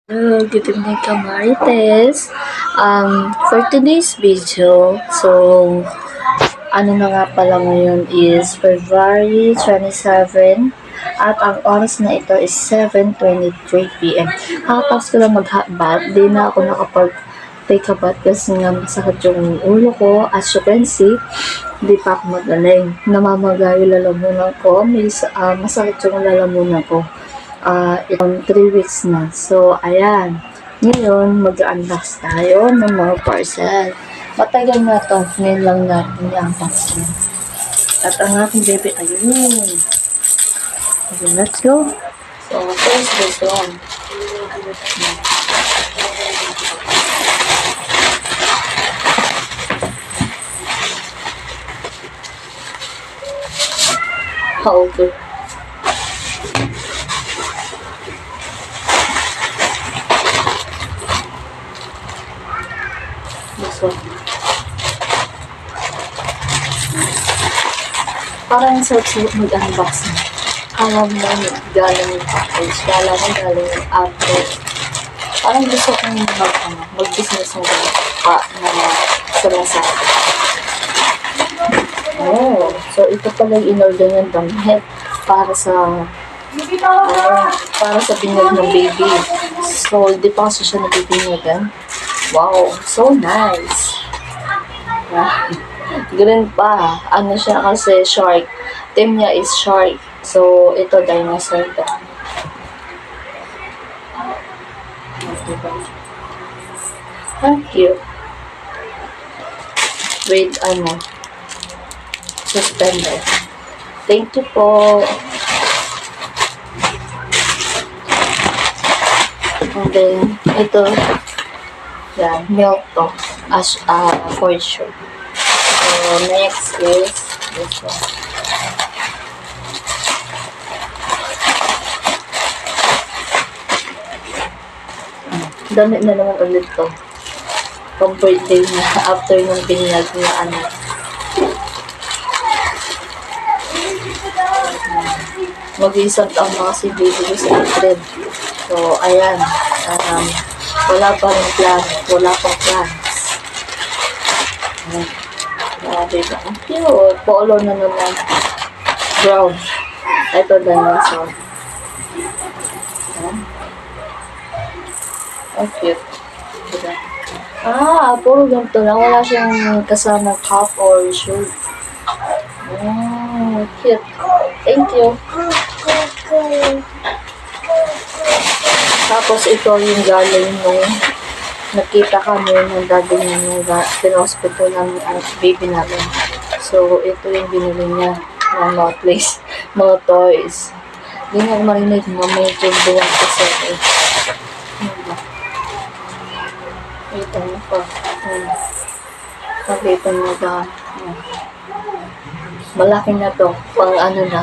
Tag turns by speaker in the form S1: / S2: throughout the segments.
S1: Hello, good evening Kamarites. For today's video, ano na nga pala ngayon is February 27 at ang oras na ito is 7:23 p.m. Kakatapos ko lang mag-hot di na ako nakapag-take a bath kasi nga masakit yung ulo ko. As you can see, di pa ako magaling. Namamaga yung lalamunan ko. Masakit yung lalamunan ko. Itong 3 weeks na. So, ayan. Ngayon, mag-unbox tayo ng mga parcel. Matagal na to. Ngayon lang natin i-unbox na. At ang aking baby, ayun. Okay, let's go. So, first this one. How good. This one. Parang sa mag-unbox na. Kala mo galing yung package. Kala mo galing yung Apple. Parang gusto kong mag-business ng na sa Lazada. Oh, so ito pala yung in-order ng damit para sa binyag ng baby. So, hindi pa kasi siya nabibinyagan. Wow, so nice. Green pa. Ano siya kasi shark. Team niya is shark. So, ito dinosaur to. Thank you. With suspender. Thank you po. And then, ito, yan, milk to, as for sure. So, next is this one. Damit na naman ulit to. Pang birthday na, after ng binyag na mag-isang taon na kasi baby ko sa April. So, ayan. Wala pa rin plan. Wala pang plans. Diba? Ang cute. Polo na naman. Brown. Ito dinosaur. Ang cute. Diba? Puro ganito lang. Wala siyang kasama cup or shoe. Cute. Thank you. Tapos ito yung galing nung nakita kami ng daddy niya nung pinohospital namin ang baby namin. So, ito yung binili niya ng mga place, mga toys. Hindi nga marinig na may tulduan kasi ito na pa. Nakita mo ba? Malaki na to. Pang na,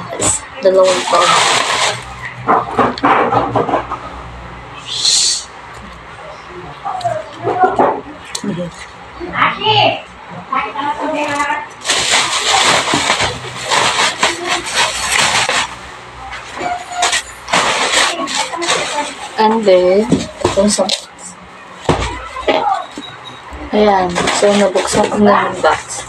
S1: 2 taon. And then, itong sa box. Ayan. So, nabuksan ko na yung box.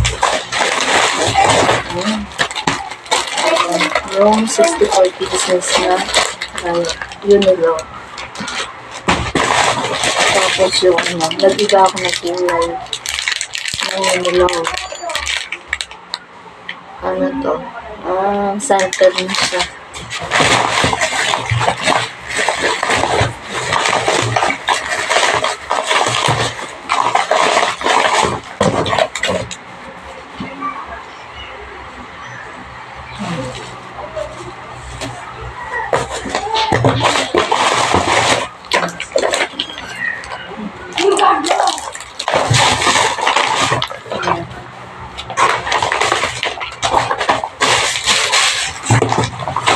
S1: Yung 64 pieces na Unilaw. Tapos yung nagiga ako na kulay ng Unilaw. Ano to? Scented na siya.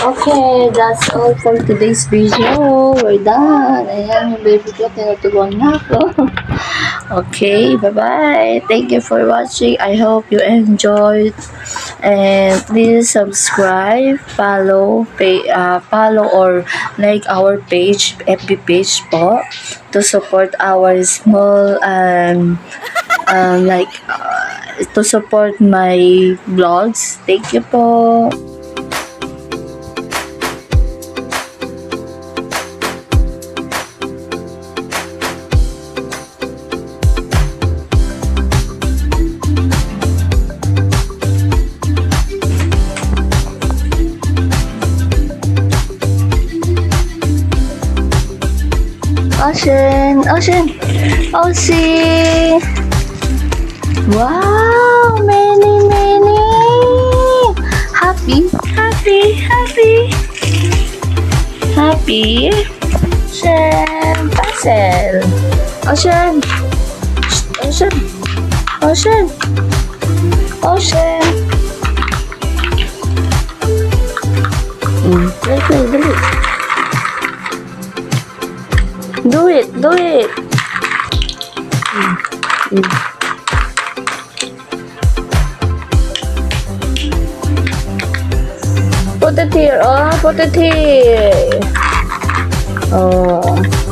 S1: Okay, that's all for today's video. We're done. Ayan, yung baby ko, tinuturuan na ako. Okay, bye-bye. Thank you for watching. I hope you enjoyed. And please subscribe, follow or like our page, FB page po, to support our small to support my vlogs. Thank you po. Ocean. Wow, many. Happy. Ocean, puzzle. Ocean. Dali. Do it. Put it here. Oh.